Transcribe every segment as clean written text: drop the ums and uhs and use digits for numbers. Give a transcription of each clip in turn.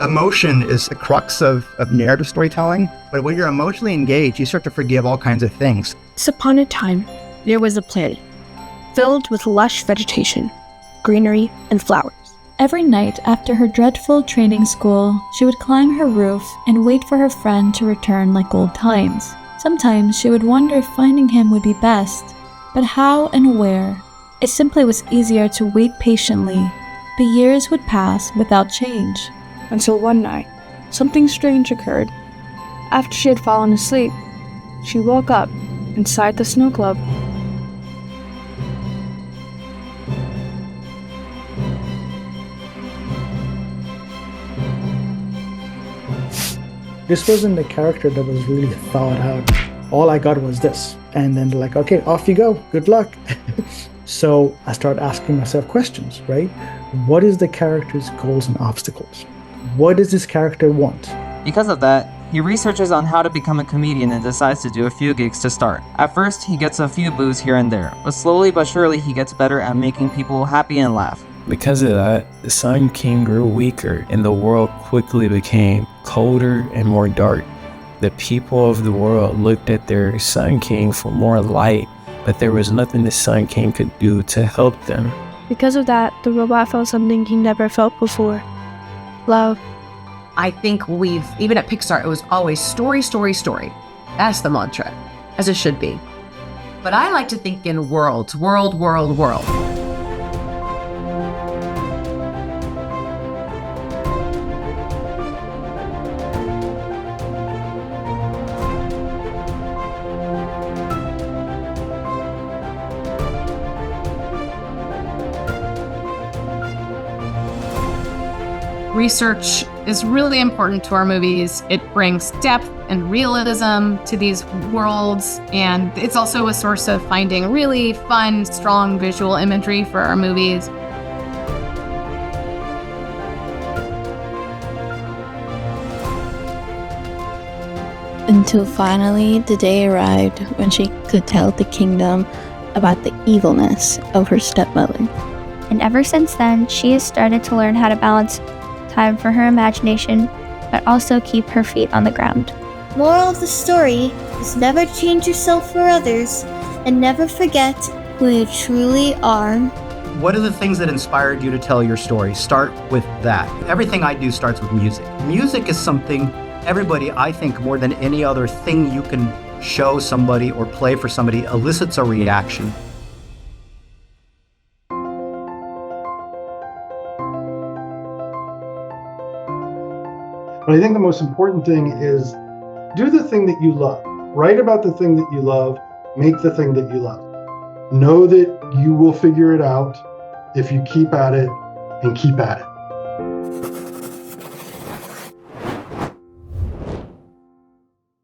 Emotion is the crux of narrative storytelling, but when you're emotionally engaged, you start to forgive all kinds of things. Once upon a time, there was a planet filled with lush vegetation, greenery, and flowers. Every night after her dreadful training school, she would climb her roof and wait for her friend to return like old times. Sometimes she would wonder if finding him would be best, but how and where? It simply was easier to wait patiently. The years would pass without change. Until one night, something strange occurred. After she had fallen asleep, she woke up inside the snow globe. This wasn't a character that was really thought out. All I got was this. And then they're like, okay, off you go. Good luck. So I started asking myself questions, right? What is the character's goals and obstacles? What does this character want? Because of that, he researches on how to become a comedian and decides to do a few gigs to start. At first, he gets a few boos here and there, but slowly but surely he gets better at making people happy and laugh. Because of that, the Sun King grew weaker and the world quickly became colder and more dark. The people of the world looked at their Sun King for more light, but there was nothing the Sun King could do to help them. Because of that, the robot felt something he never felt before. Love. I think even at Pixar, it was always story, story, story. That's the mantra, as it should be. But I like to think in worlds, world, world, world. Research is really important to our movies. It brings depth and realism to these worlds, and it's also a source of finding really fun, strong visual imagery for our movies. Until finally the day arrived when she could tell the kingdom about the evilness of her stepmother. And ever since then, she has started to learn how to balance time for her imagination, but also keep her feet on the ground. Moral of the story is never change yourself for others and never forget who you truly are. What are the things that inspired you to tell your story? Start with that. Everything I do starts with music. Music is something everybody, I think, more than any other thing you can show somebody or play for somebody, elicits a reaction. But I think the most important thing is do the thing that you love. Write about the thing that you love. Make the thing that you love. Know that you will figure it out if you keep at it and keep at it.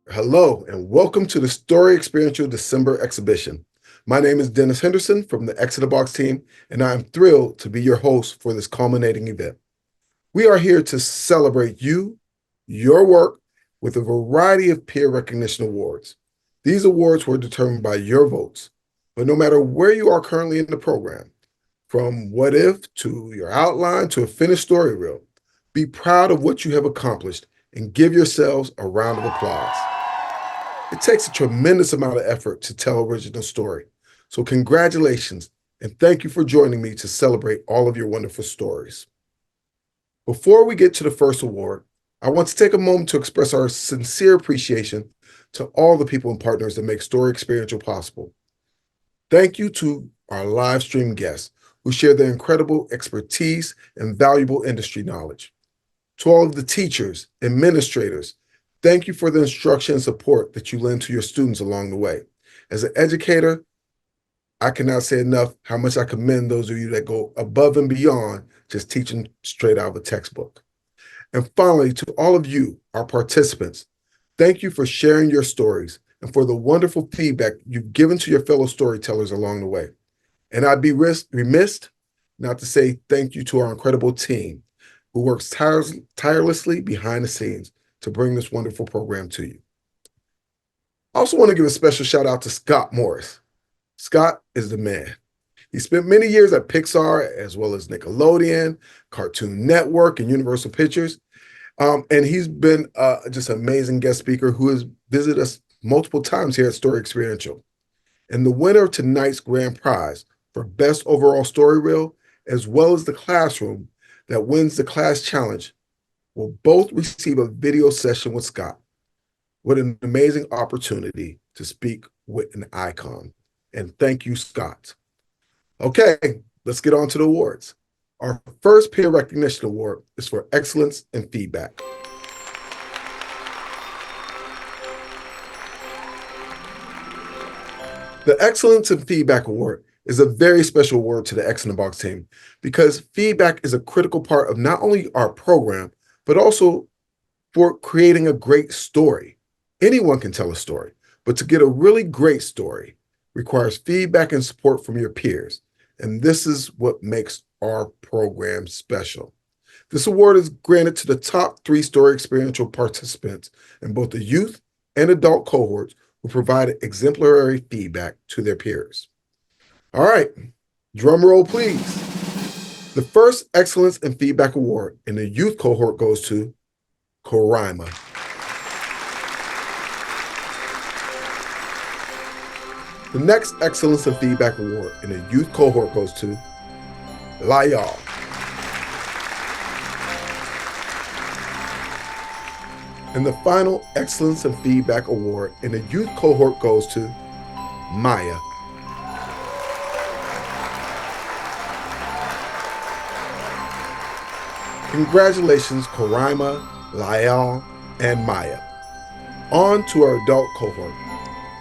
Hello, and welcome to the Story Xperiential December exhibition. My name is Dennis Henderson from the X in the Box team, and I am thrilled to be your host for this culminating event. We are here to celebrate you, your work, with a variety of peer recognition awards. These awards were determined by your votes, but no matter where you are currently in the program, from what if to your outline to a finished story reel, be proud of what you have accomplished and give yourselves a round of applause. It takes a tremendous amount of effort to tell original story, so congratulations and thank you for joining me to celebrate all of your wonderful stories. Before we get to the first award, I want to take a moment to express our sincere appreciation to all the people and partners that make Story Xperiential possible. Thank you to our live stream guests who share their incredible expertise and valuable industry knowledge. To all of the teachers, administrators, thank you for the instruction and support that you lend to your students along the way. As an educator, I cannot say enough how much I commend those of you that go above and beyond just teaching straight out of a textbook. And finally, to all of you, our participants, thank you for sharing your stories and for the wonderful feedback you've given to your fellow storytellers along the way. And I'd be remiss not to say thank you to our incredible team who works tirelessly behind the scenes to bring this wonderful program to you. I also want to give a special shout out to Scott Morris. Scott is the man. He spent many years at Pixar, as well as Nickelodeon, Cartoon Network, and Universal Pictures. And he's been just an amazing guest speaker who has visited us multiple times here at Story Experiential. And the winner of tonight's grand prize for Best Overall Story Reel, as well as the classroom that wins the class challenge, will both receive a video session with Scott. What an amazing opportunity to speak with an icon. And thank you, Scott. Okay, let's get on to the awards. Our first peer recognition award is for excellence in feedback. The Excellence in Feedback Award is a very special award to the X in the Box team because feedback is a critical part of not only our program, but also for creating a great story. Anyone can tell a story, but to get a really great story requires feedback and support from your peers. And this is what makes our program special. This award is granted to the top 3 Story Experiential participants in both the youth and adult cohorts who provided exemplary feedback to their peers. All right, drum roll, please. The first Excellence in Feedback Award in the youth cohort goes to Koraima. The next Excellence in Feedback Award in the youth cohort goes to Layal. And the final Excellence in Feedback Award in the youth cohort goes to Maya. Congratulations, Koraima, Layal, and Maya. On to our adult cohort.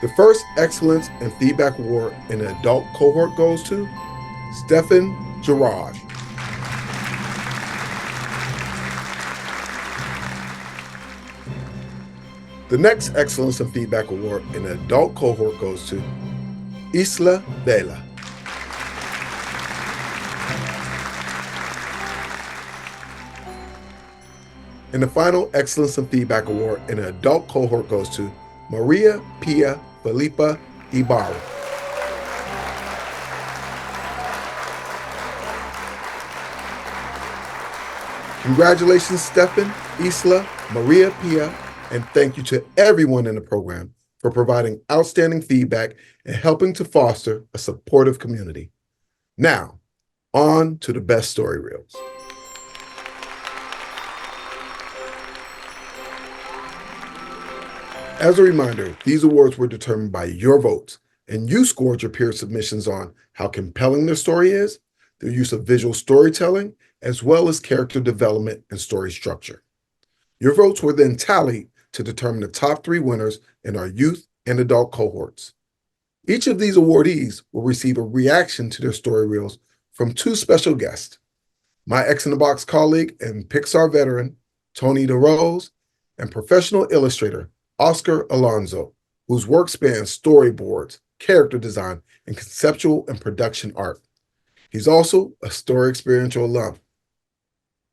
The first Excellence in Feedback Award in the adult cohort goes to Stefan Gerard. The next Excellence in Feedback Award in the adult cohort goes to Isla Vela. And the final Excellence in Feedback Award in the adult cohort goes to Maria Pia Felipa Ibarra. Congratulations, Stefan, Isla, Maria Pia, and thank you to everyone in the program for providing outstanding feedback and helping to foster a supportive community. Now, on to the best story reels. As a reminder, these awards were determined by your votes, and you scored your peer submissions on how compelling their story is, their use of visual storytelling, as well as character development and story structure. Your votes were then tallied to determine the top 3 winners in our youth and adult cohorts. Each of these awardees will receive a reaction to their story reels from 2 special guests, my X in the Box colleague and Pixar veteran, Tony DeRose, and professional illustrator, Oscar Alonso, whose work spans storyboards, character design, and conceptual and production art. He's also a Story Experiential alum.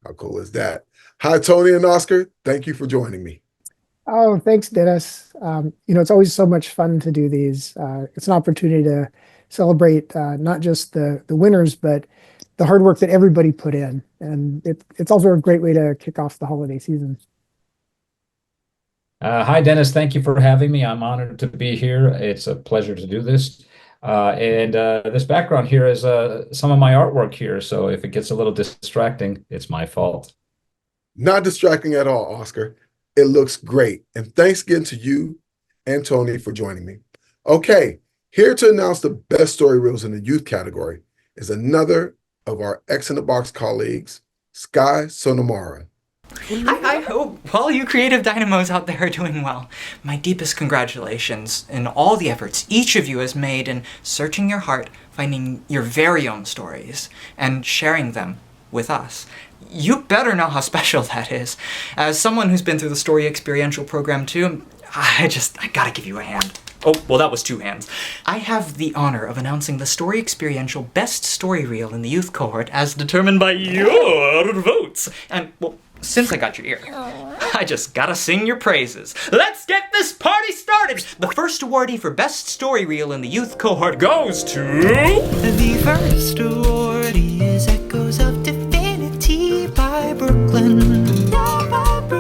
How cool is that? Hi, Tony and Oscar. Thank you for joining me. Oh, thanks, Dennis. It's always so much fun to do these. It's an opportunity to celebrate not just the winners, but the hard work that everybody put in. And it's also a great way to kick off the holiday season. Hi, Dennis. Thank you for having me. I'm honored to be here. It's a pleasure to do this. And this background here is some of my artwork here. So if it gets a little distracting, it's my fault. Not distracting at all, Oscar. It looks great. And thanks again to you and Tony for joining me. Okay, here to announce the best story reels in the youth category is another of our X in the Box colleagues, Sky Sonomara. I hope all you creative dynamos out there are doing well. My deepest congratulations in all the efforts each of you has made in searching your heart, finding your very own stories, and sharing them with us. You better know how special that is. As someone who's been through the Story Experiential program too, I gotta give you a hand. Oh, well, that was 2 hands. I have the honor of announcing the Story Experiential Best Story Reel in the youth cohort as determined by your votes. And, well, since I got your ear, I just gotta sing your praises. Let's get this party started! The first awardee for Best Story Reel in the youth cohort goes to... The first awardee is Echoes of Divinity by Brooklyn. Yeah, by Brooklyn.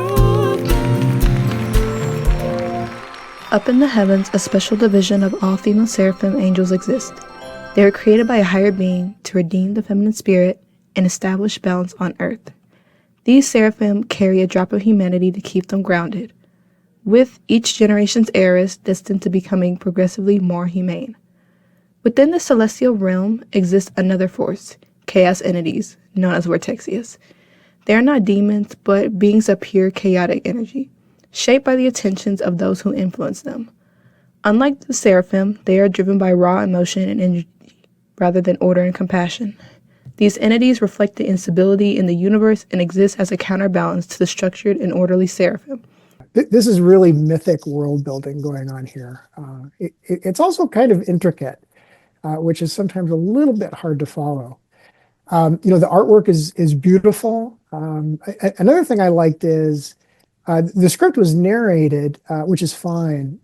Up in the heavens, a special division of all female seraphim angels exist. They were created by a higher being to redeem the feminine spirit and establish balance on earth. These seraphim carry a drop of humanity to keep them grounded, with each generation's heiress destined to becoming progressively more humane. Within the celestial realm exists another force, chaos entities, known as Vortexias. They are not demons, but beings of pure chaotic energy, shaped by the intentions of those who influence them. Unlike the seraphim, they are driven by raw emotion and energy, rather than order and compassion. These entities reflect the instability in the universe and exist as a counterbalance to the structured and orderly seraphim. This is really mythic world building going on here. It's also kind of intricate, which is sometimes a little bit hard to follow. The artwork is beautiful. Another thing I liked is the script was narrated, which is fine,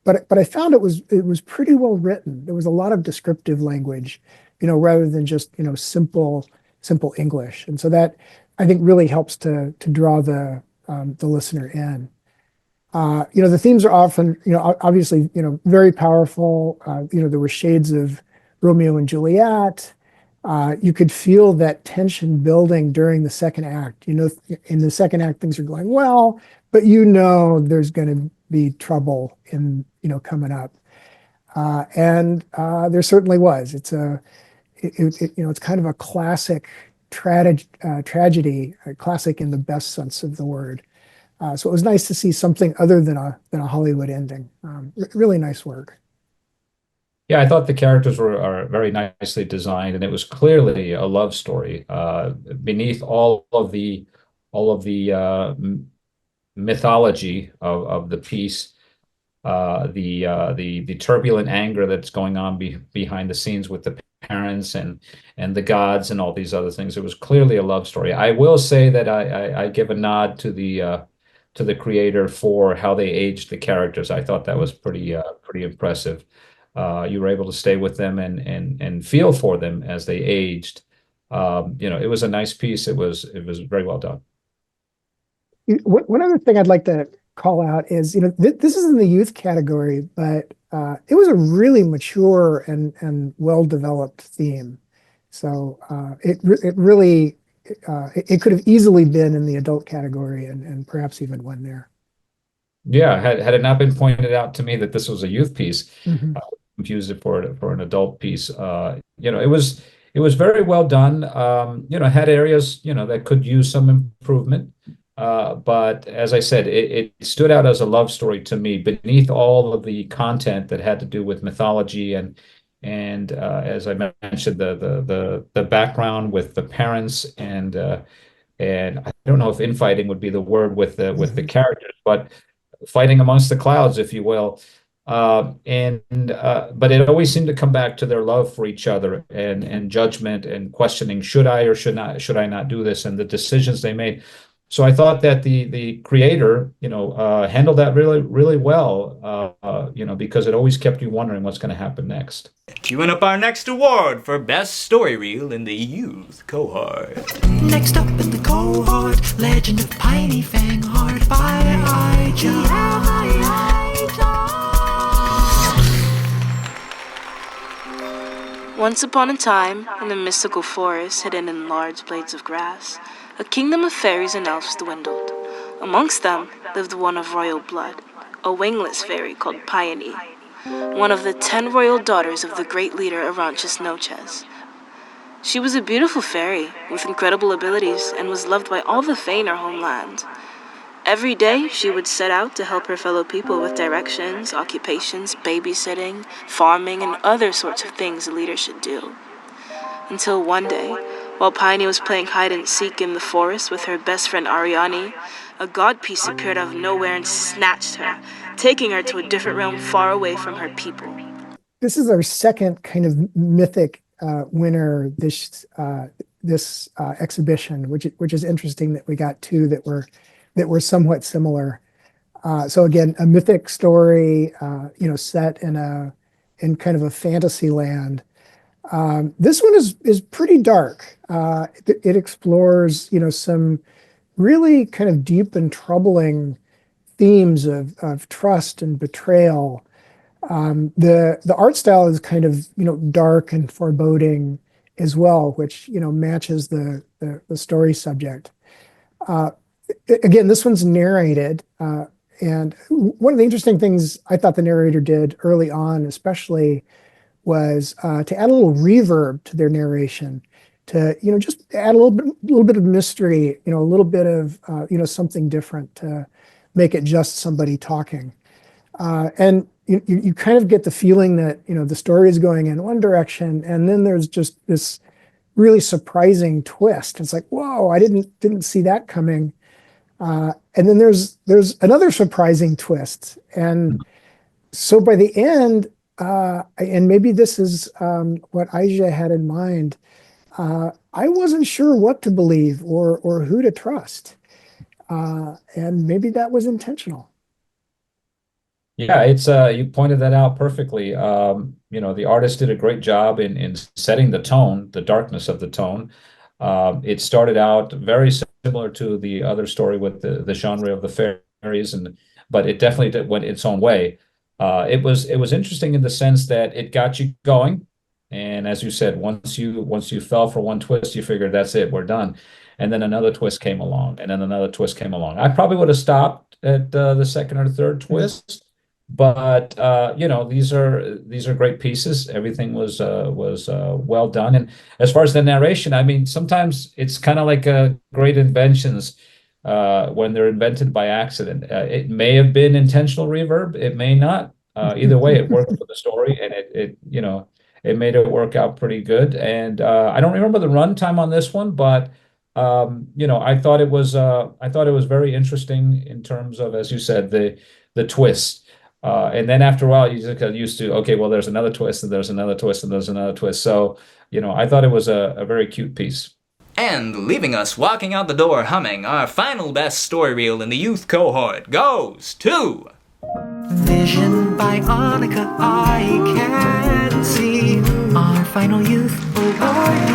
but I found it was pretty well written. There was a lot of descriptive language, rather than just simple English, and so that I think really helps to draw the listener in. The themes are often, obviously, very powerful. There were shades of Romeo and Juliet. You could feel that tension building during the second act. In the second act, things are going well, but there's going to be trouble coming up. And there certainly was. It's kind of a classic tragedy, a classic in the best sense of the word. So it was nice to see something other than a Hollywood ending. Really nice work. Yeah, I thought the characters are very nicely designed, and it was clearly a love story. Beneath all of the mythology of the piece, the turbulent anger that's going on behind the scenes with the parents and the gods and all these other things. It was clearly a love story. I will say that I give a nod to the creator for how they aged the characters. I thought that was pretty impressive. You were able to stay with them and feel for them as they aged. It was a nice piece. It was very well done. One other thing I'd like to call out is, this is in the youth category, but it was a really mature and well-developed theme. So it really could have easily been in the adult category and perhaps even won there. Yeah, had it not been pointed out to me that this was a youth piece, Mhm. I confused it for an adult piece. It was very well done. Had areas that could use some improvement. But as I said, it stood out as a love story to me beneath all of the content that had to do with mythology and as I mentioned, the background with the parents and I don't know if infighting would be the word with the characters, but fighting amongst the clouds, if you will. But it always seemed to come back to their love for each other and judgment and questioning, should I or should I not do this, and the decisions they made. So I thought that the creator, handled that really, really well, because it always kept you wondering what's going to happen next. Queuing up our next award for Best Story Reel in the Youth Cohort. Next up in the cohort, Legend of Py Fang Heart by Once upon a time, in a mystical forest hidden in large blades of grass, a kingdom of fairies and elves dwindled. Amongst them lived one of royal blood, a wingless fairy called Pyone, one of the 10 royal daughters of the great leader Aranches Noches. She was a beautiful fairy with incredible abilities and was loved by all the Fae in her homeland. Every day, she would set out to help her fellow people with directions, occupations, babysitting, farming, and other sorts of things a leader should do. Until one day, while Pyone was playing hide-and-seek in the forest with her best friend Ariane, a god piece appeared out of nowhere and snatched her, taking her to a different realm far away from her people. This is our second kind of mythic winner this exhibition, which is interesting that we got two that were somewhat similar. So again, a mythic story, set in kind of a fantasy land. This one is pretty dark. It explores, some really kind of deep and troubling themes of trust and betrayal. The art style is kind of, dark and foreboding as well, which, matches the story subject. Again, this one's narrated. And one of the interesting things I thought the narrator did early on, especially, was to add a little reverb to their narration, to just add a little bit of mystery, a little bit of something different to make it just somebody talking. And you kind of get the feeling that the story is going in one direction, and then there's just this really surprising twist. It's like, whoa, I didn't see that coming. And then there's another surprising twist. And so by the end, and maybe this is what Aisha had in mind, I wasn't sure what to believe or who to trust. And maybe that was intentional. Yeah, it's you pointed that out perfectly. The artist did a great job in setting the tone, the darkness of the tone. It started out very similar to the other story with the genre of the fairies, but it definitely went its own way. It was interesting in the sense that it got you going, and as you said, once you fell for one twist, you figured that's it, we're done. And then another twist came along, and then another twist came along. I probably would have stopped at the second or third twist, but these are great pieces. Everything was well done. And as far as the narration, I mean, sometimes it's kind of like great inventions when they're invented by accident. It may have been intentional reverb, it may not. Either way, it worked for the story, and it made it work out pretty good. And I don't remember the runtime on this one, but I thought it was very interesting in terms of, as you said, the twist. And then after a while, you just got used to, okay, well, there's another twist, and there's another twist, and there's another twist. So, I thought it was a very cute piece. And leaving us walking out the door humming, our final best story reel in the youth cohort goes to Vision by Annika. I can see our final youth award.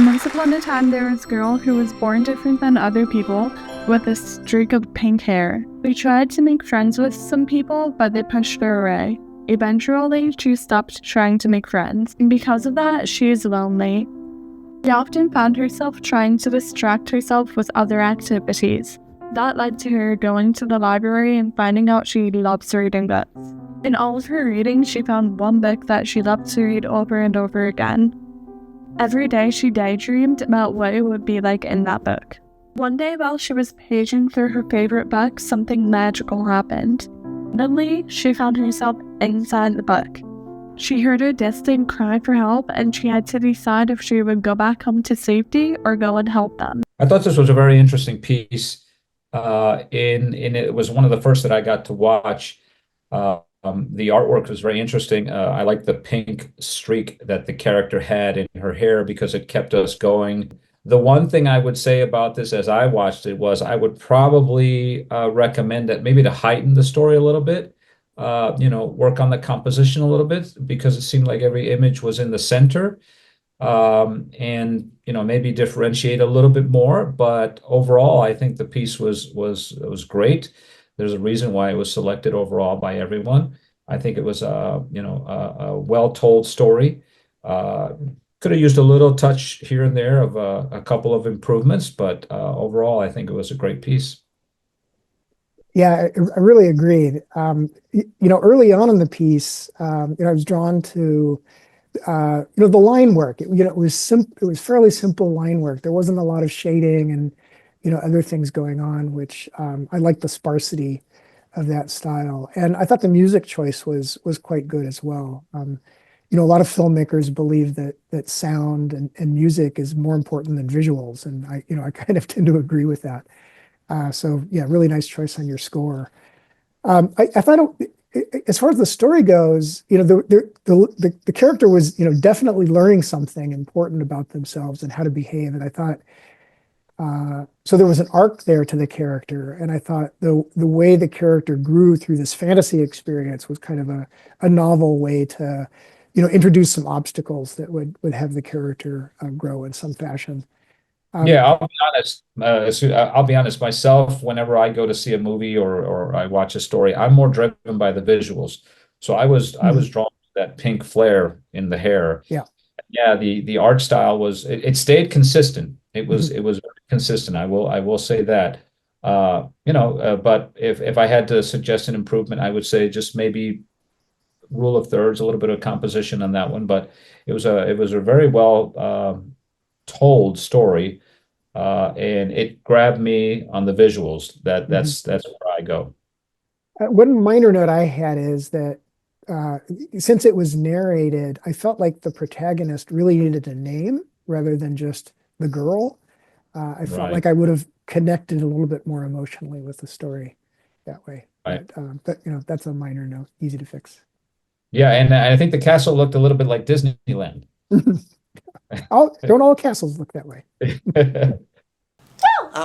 Once upon a time, there was a girl who was born different than other people, with a streak of pink hair. She tried to make friends with some people, but they pushed her away. Eventually, she stopped trying to make friends, and because of that, she is lonely. She often found herself trying to distract herself with other activities. That led to her going to the library and finding out she loves reading books. In all of her reading, she found one book that she loved to read over and over again. Every day, she daydreamed about what it would be like in that book. One day, while she was paging through her favorite book, something magical happened. Suddenly, she found herself inside the book. She heard a distant cry for help, and she had to decide if she would go back home to safety or go and help them. I thought this was a very interesting piece. It was one of the first that I got to watch. The artwork was very interesting. I liked the pink streak that the character had in her hair because it kept us going. The one thing I would say about this as I watched it was I would probably recommend that maybe to heighten the story a little bit, work on the composition a little bit, because it seemed like every image was in the center, and maybe differentiate a little bit more. But overall, I think the piece was great. There's a reason why it was selected overall by everyone. I think it was a well-told story. Could have used a little touch here and there of a couple of improvements, but overall, I think it was a great piece. Yeah, I really agreed. Early on in the piece, I was drawn to, the line work. It was fairly simple line work. There wasn't a lot of shading and, other things going on, which I liked the sparsity of that style. And I thought the music choice was quite good as well. A lot of filmmakers believe that sound and music is more important than visuals, and I kind of tend to agree with that. So yeah, really nice choice on your score. I thought, as far as the story goes, the character was definitely learning something important about themselves and how to behave, and I thought. So there was an arc there to the character, and I thought the way the character grew through this fantasy experience was kind of a novel way to, introduce some obstacles that would have the character grow in some fashion. Yeah, I'll be honest. I'll be honest myself. Whenever I go to see a movie or I watch a story, I'm more driven by the visuals. So I was drawn to that pink flare in the hair. Yeah. Yeah, the art style was it stayed consistent. It was very consistent. I will say that. But if I had to suggest an improvement, I would say just maybe rule of thirds, a little bit of composition on that one. But it was a very well told story, and it grabbed me on the visuals. That's where I go. One minor note I had is that uh, since it was narrated, I felt like the protagonist really needed a name rather than just the girl. I felt Right. like I would have connected a little bit more emotionally with the story that way. Right. But that's a minor note, easy to fix. Yeah, and I think the castle looked a little bit like Disneyland. Don't all castles look that way?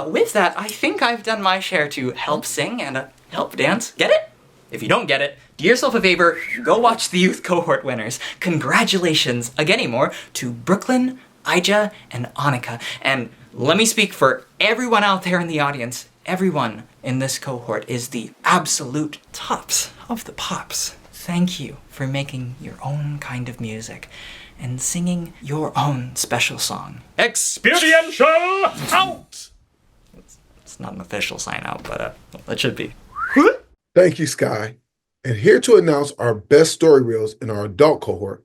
With that, I think I've done my share to help sing and help dance. Get it? If you don't get it, do yourself a favor, go watch the youth cohort winners. Congratulations again anymore to Brooklyn, Ija, and Annika. And let me speak for everyone out there in the audience. Everyone in this cohort is the absolute tops of the pops. Thank you for making your own kind of music and singing your own special song. Experiential out! It's not an official sign out, but it should be. Thank you, Sky. And here to announce our best story reels in our adult cohort,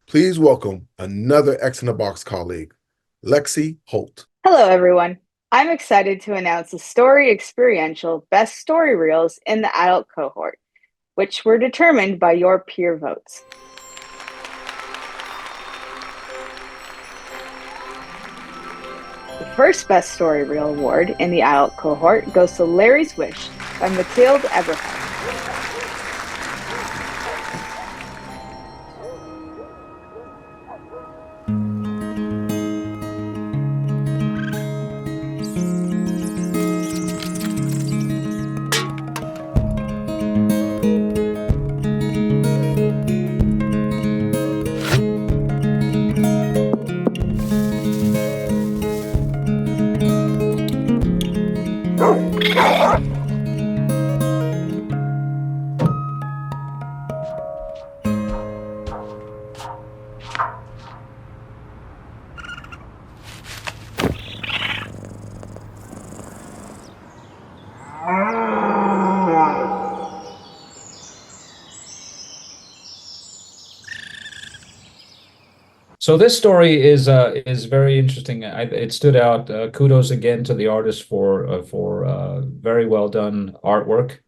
please welcome another X in the Box colleague, Lexi Holt. Hello, everyone. I'm excited to announce the Story Experiential Best Story Reels in the adult cohort, which were determined by your peer votes. The first Best Story Reel award in the adult cohort goes to Larry's Wish by Mathilde Eberhard. So this story is very interesting. It stood out. Kudos again to the artist for very well done artwork.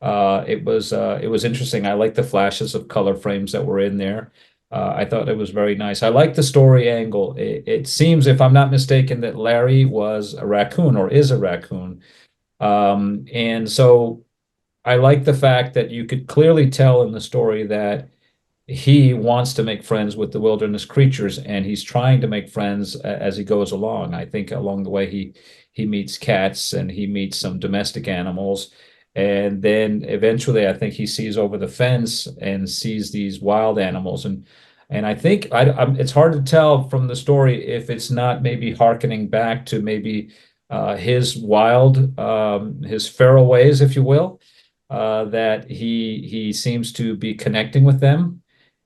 It was interesting. I like the flashes of color frames that were in there. I thought it was very nice. I like the story angle. It seems, if I'm not mistaken, that Larry was a raccoon or is a raccoon, and so I like the fact that you could clearly tell in the story that he wants to make friends with the wilderness creatures, and he's trying to make friends as he goes along. I think along the way he meets cats and he meets some domestic animals, and then eventually I think he sees over the fence and sees these wild animals, and I think it's hard to tell from the story if it's not maybe hearkening back to maybe his wild, his feral ways, if you will, that he seems to be connecting with them.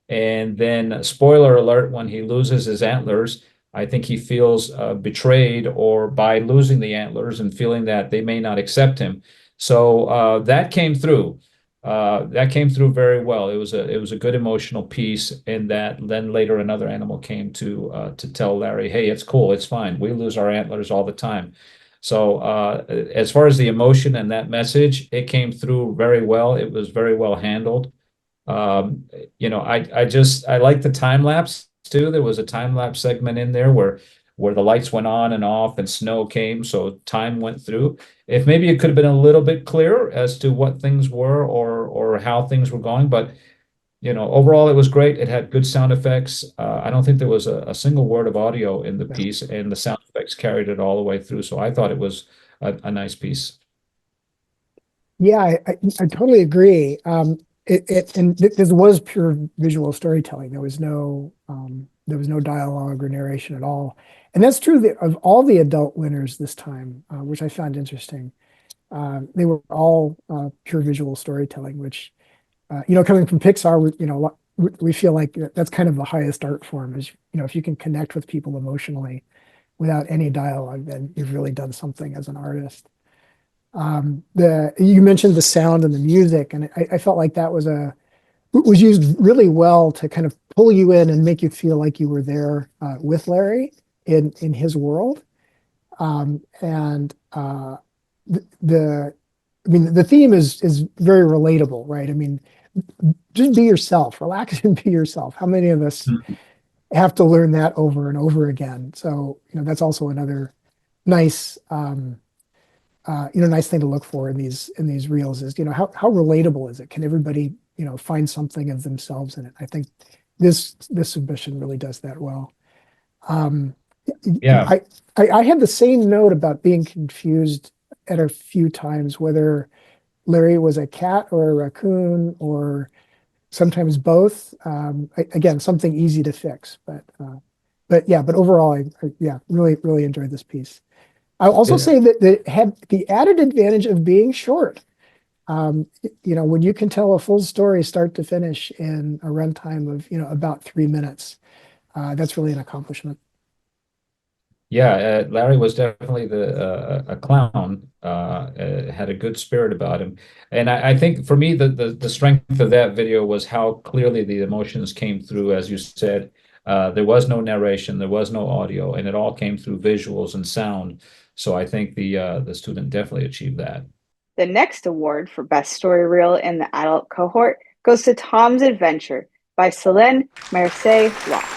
And then, spoiler alert, when he loses his antlers, I think he feels betrayed, or by losing the antlers and feeling that they may not accept him. So that came through. That came through very well. It was a good emotional piece. And that then later another animal came to tell Larry, "Hey, it's cool, it's fine. We lose our antlers all the time." So as far as the emotion and that message, it came through very well. It was very well handled. I like the time lapse too. There was a time lapse segment in there where the lights went on and off and snow came, so time went through. If maybe it could have been a little bit clearer as to what things were or how things were going, but overall it was great. It had good sound effects. I don't think there was a single word of audio in the piece, and the sound effects carried it all the way through. So I thought it was a nice piece. Yeah, I totally agree. This was pure visual storytelling. There was no there was no dialogue or narration at all. And that's true of all the adult winners this time, which I found interesting. They were all pure visual storytelling, which, coming from Pixar, we feel like that's kind of the highest art form is, if you can connect with people emotionally without any dialogue, then you've really done something as an artist. You mentioned the sound and the music, and I felt like that was used really well to kind of pull you in and make you feel like you were there with Larry in his world. And the theme is very relatable, right? I mean, just be yourself, relax and be yourself. How many of us have to learn that over and over again? So, that's also another nice, nice thing to look for in these reels is, how relatable is it? Can everybody, find something of themselves in it? I think this submission really does that well. Yeah. I had the same note about being confused at a few times, whether Larry was a cat or a raccoon or sometimes both. Again, something easy to fix, but overall, I really enjoyed this piece. I'll also say that it had the added advantage of being short. When you can tell a full story start to finish in a runtime of, about 3 minutes, that's really an accomplishment. Yeah, Larry was definitely a clown. Had a good spirit about him, and I think for me the strength of that video was how clearly the emotions came through. As you said, there was no narration, there was no audio, and it all came through visuals and sound. So I think the student definitely achieved that. The next award for Best Story Reel in the adult cohort goes to Tom's Adventure by Selene Marseille Locke.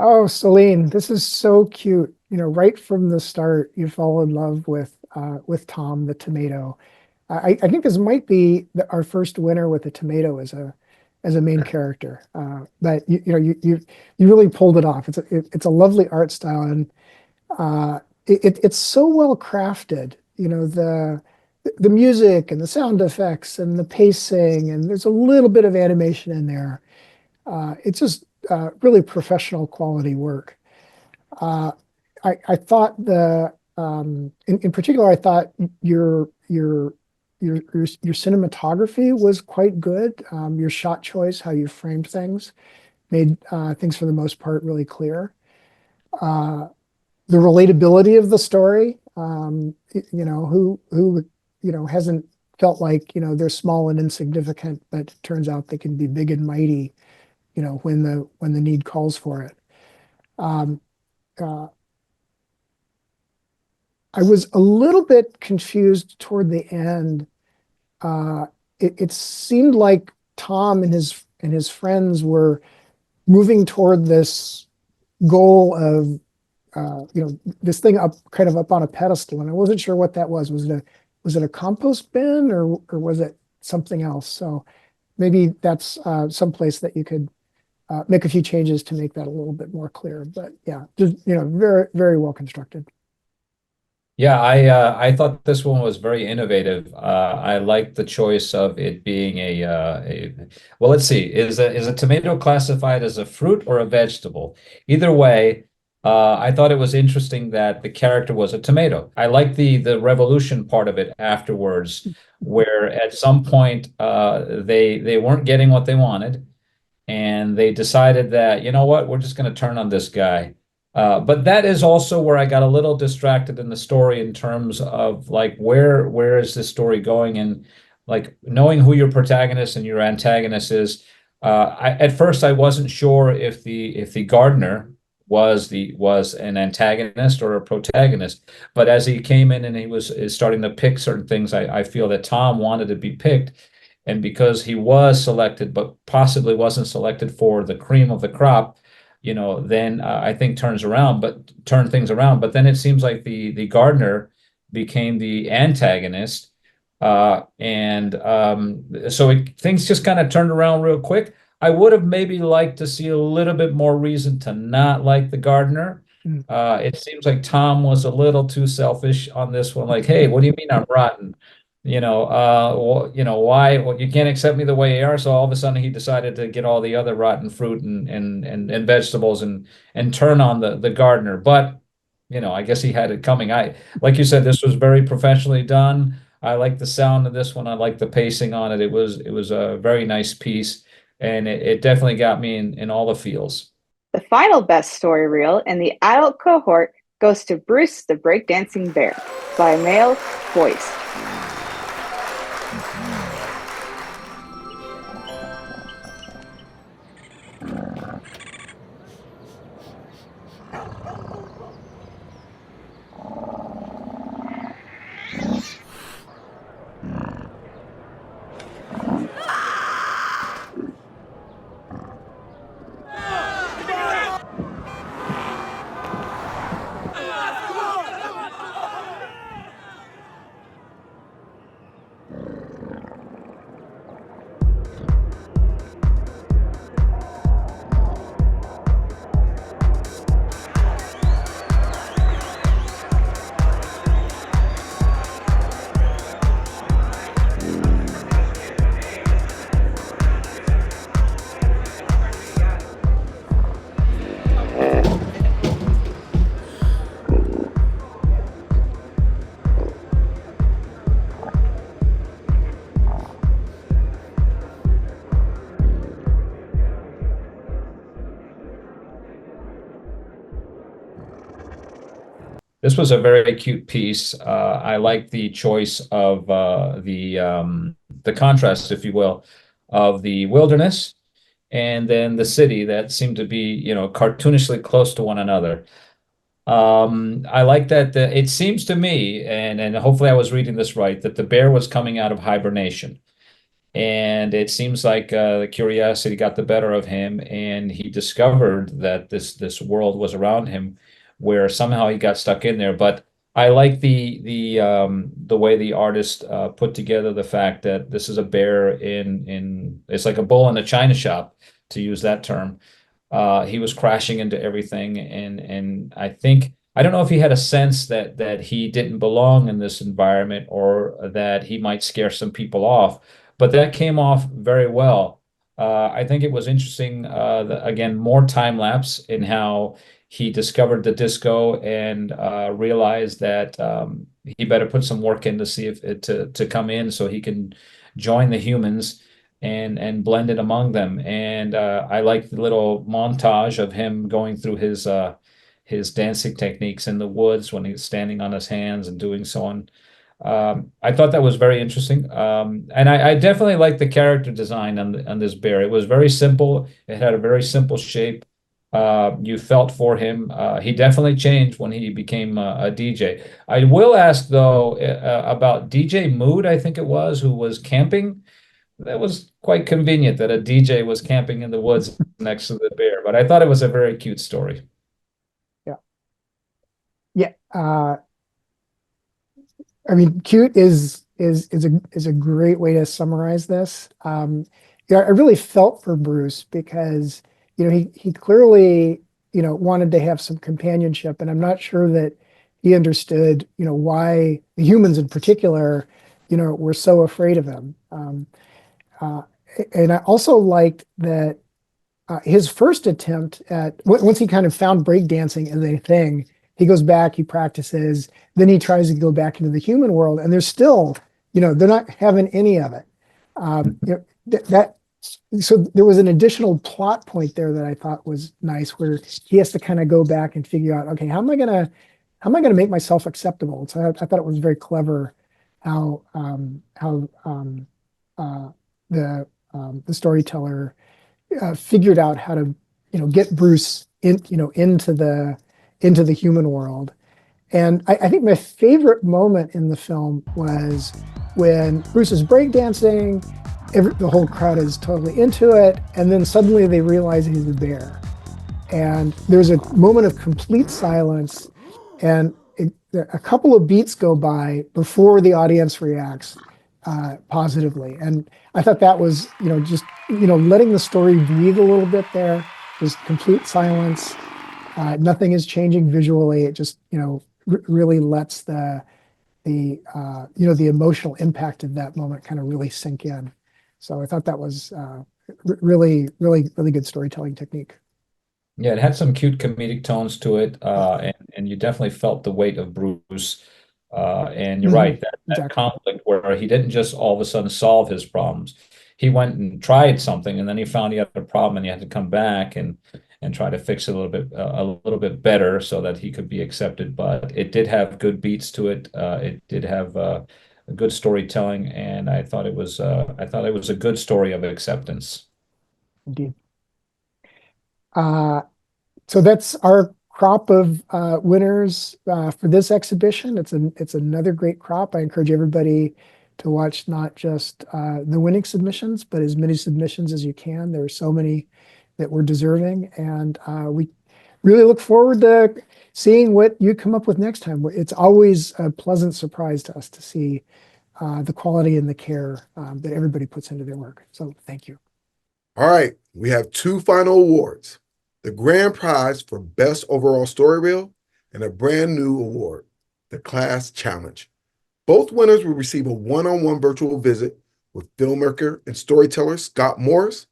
Oh, Celine, this is so cute. Right from the start, you fall in love with Tom the tomato. I think this might be our first winner with a tomato as a main character. But you really pulled it off. It's a lovely art style, and it's so well crafted. The music and the sound effects and the pacing, and there's a little bit of animation in there. It's just really professional quality work. I thought in particular, I thought your cinematography was quite good. Your shot choice, how you framed things, made things for the most part really clear. The relatability of the story, who hasn't felt like they're small and insignificant, but it turns out they can be big and mighty, when the need calls for it. I was a little bit confused toward the end. It seemed like Tom and his friends were moving toward this goal of this thing kind of up on a pedestal, and I wasn't sure what that was. Was it a compost bin or was it something else? So maybe that's someplace that you could make a few changes to make that a little bit more clear. But yeah, just very, very well constructed. Yeah, I thought this one was very innovative. I liked the choice of it being well, let's see, is a tomato classified as a fruit or a vegetable? Either way, I thought it was interesting that the character was a tomato. I like the revolution part of it afterwards, where at some point they weren't getting what they wanted, and they decided that, you know what, we're just going to turn on this guy. But that is also where I got a little distracted in the story in terms of like where is this story going, and like knowing who your protagonist and your antagonist is. At first I wasn't sure if the gardener was an antagonist or a protagonist, but as he came in and he is starting to pick certain things, I feel that Tom wanted to be picked, and because he was selected but possibly wasn't selected for the cream of the crop, then I think turn things around. But then it seems like the gardener became the antagonist, and so things just kind of turned around real quick. I would have maybe liked to see a little bit more reason to not like the gardener. It seems like Tom was a little too selfish on this one. Like, hey, what do you mean I'm rotten? Why? Well, you can't accept me the way you are. So all of a sudden, he decided to get all the other rotten fruit and vegetables and turn on the gardener. But I guess he had it coming. Like you said, this was very professionally done. I like the sound of this one. I like the pacing on it. It was a very nice piece, and it definitely got me in all the feels. The final best story reel in the adult cohort goes to Bruce the Breakdancing Bear by male voice. This was a very cute piece. I like the choice of the contrast, if you will, of the wilderness and then the city that seemed to be, cartoonishly close to one another. I like that it seems to me, and hopefully I was reading this right, that the bear was coming out of hibernation. And it seems like the curiosity got the better of him, and he discovered that this world was around him, where somehow he got stuck in there. But I like the way the artist put together the fact that this is a bear in it's like a bull in a china shop, to use that term. He was crashing into everything, and I don't know if he had a sense that he didn't belong in this environment, or that he might scare some people off, but that came off very well. I think it was interesting, again, more time lapse in how he discovered the disco and realized that he better put some work in to see if it to come in so he can join the humans and blend it among them. And I like the little montage of him going through his dancing techniques in the woods when he's standing on his hands and doing so on. I thought that was very interesting. And I definitely like the character design on this bear. It was very simple. It had a very simple shape. You felt for him. He definitely changed when he became a DJ. I will ask, though, about DJ Mood, I think it was, who was camping. That was quite convenient that a DJ was camping in the woods next to the bear, but I thought it was a very cute story. Yeah. Yeah. I mean, cute is a great way to summarize this. I really felt for Bruce because he clearly wanted to have some companionship, and I'm not sure that he understood why the humans in particular were so afraid of him. And I also liked that his first attempt at once he kind of found breakdancing as a thing, he goes back, he practices, then he tries to go back into the human world, and they're still, they're not having any of it. so there was an additional plot point there that I thought was nice, where he has to kind of go back and figure out, okay, how am I gonna make myself acceptable? So I thought it was very clever how the storyteller figured out how to get Bruce into the human world. And I think my favorite moment in the film was when Bruce is breakdancing, the whole crowd is totally into it, and then suddenly they realize he's a bear. And there's a moment of complete silence, and a couple of beats go by before the audience reacts positively. And I thought that was, just, letting the story breathe a little bit there. There's complete silence. Nothing is changing visually. It just, really lets the emotional impact of that moment kind of really sink in. So I thought that was really good storytelling technique. Yeah, it had some cute comedic tones to it, and you definitely felt the weight of Bruce. And you're right, that Exactly. conflict where he didn't just all of a sudden solve his problems. He went and tried something, and then he found he had a problem, and he had to come back and try to fix it a little bit better so that he could be accepted. But it did have good beats to it. It did have a good storytelling, and I thought it was a good story of acceptance. Indeed. So that's our crop of winners for this exhibition. It's another great crop. I encourage everybody to watch not just the winning submissions, but as many submissions as you can. There are so many that were deserving, and we really look forward to seeing what you come up with next time. It's always a pleasant surprise to us to see the quality and the care that everybody puts into their work. So thank you. All right, we have two final awards. The grand prize for Best Overall Story Reel and a brand new award, the Class Challenge. Both winners will receive a one-on-one virtual visit with filmmaker and storyteller Scott Morris.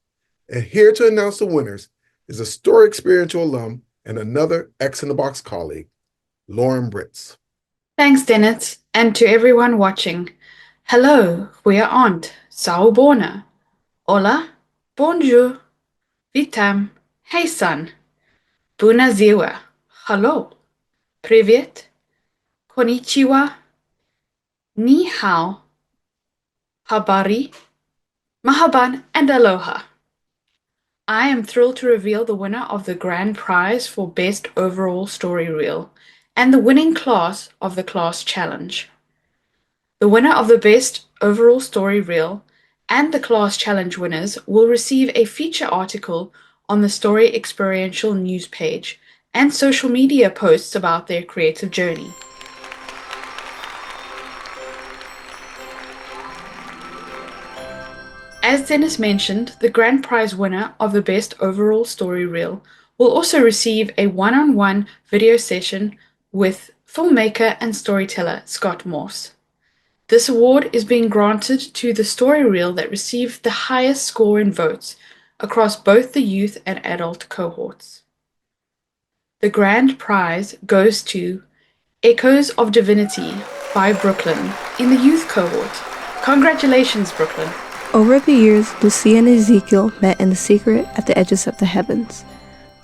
And here to announce the winners is a Story Experiential alum and another X in the Box colleague, Lauren Britz. Thanks, Dennis, and to everyone watching. Hello, we are Aunt Sawubona. Hola, bonjour, witam, hey son, bună ziua, hello, privet, konnichiwa, ni hao, habari, mahaban, and aloha. I am thrilled to reveal the winner of the grand prize for Best Overall Story Reel and the winning class of the Class Challenge. The winner of the Best Overall Story Reel and the Class Challenge winners will receive a feature article on the Story Xperiential news page and social media posts about their creative journey. As Dennis mentioned, the grand prize winner of the Best Overall Story Reel will also receive a one-on-one video session with filmmaker and storyteller Scott Morse. This award is being granted to the story reel that received the highest score in votes across both the youth and adult cohorts. The grand prize goes to Echoes of Divinity by Brooklyn in the youth cohort. Congratulations, Brooklyn. Over the years, Lucia and Ezekiel met in the secret at the edges of the heavens.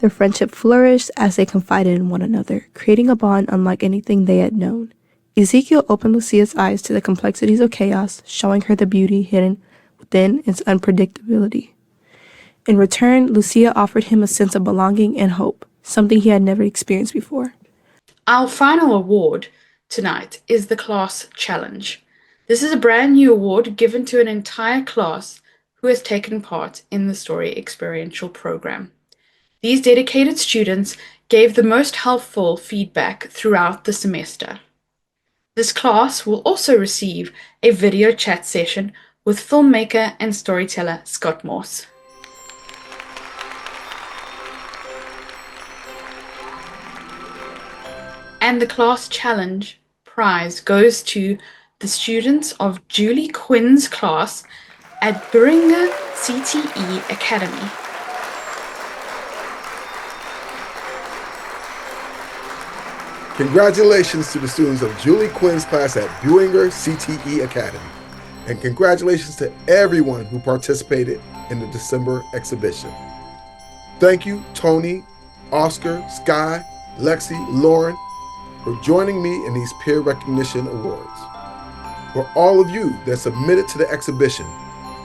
Their friendship flourished as they confided in one another, creating a bond unlike anything they had known. Ezekiel opened Lucia's eyes to the complexities of chaos, showing her the beauty hidden within its unpredictability. In return, Lucia offered him a sense of belonging and hope, something he had never experienced before. Our final award tonight is the Class Challenge. This is a brand new award given to an entire class who has taken part in the Story Experiential program. These dedicated students gave the most helpful feedback throughout the semester. This class will also receive a video chat session with filmmaker and storyteller Scott Morse. And the Class Challenge prize goes to the students of Julie Quinn's class at Beringer CTE Academy. Congratulations to the students of Julie Quinn's class at Buinger CTE Academy. And congratulations to everyone who participated in the December exhibition. Thank you, Tony, Oscar, Sky, Lexi, Lauren, for joining me in these peer recognition awards. For all of you that submitted to the exhibition,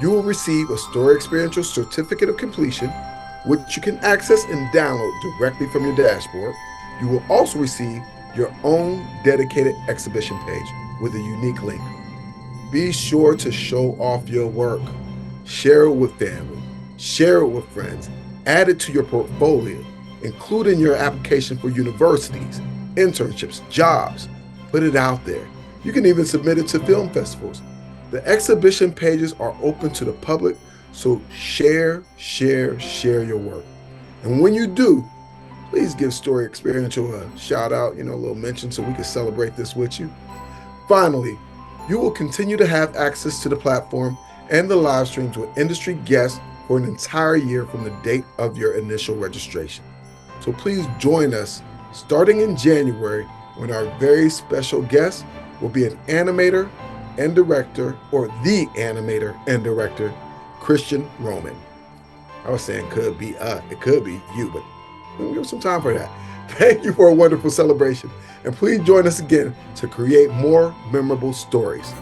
you will receive a Story Experiential Certificate of Completion, which you can access and download directly from your dashboard. You will also receive your own dedicated exhibition page with a unique link. Be sure to show off your work. Share it with family, share it with friends, add it to your portfolio, include in your application for universities, internships, jobs. Put it out there. You can even submit it to film festivals. The exhibition pages are open to the public, so share your work. And when you do, please give Story Experiential a shout out, a little mention so we can celebrate this with you. Finally, you will continue to have access to the platform and the live streams with industry guests for an entire year from the date of your initial registration. So please join us starting in January when our very special guest will be an animator and director, or the animator and director, Christian Roman. I was saying it could be you, but we'll give some time for that. Thank you for a wonderful celebration, and please join us again to create more memorable stories.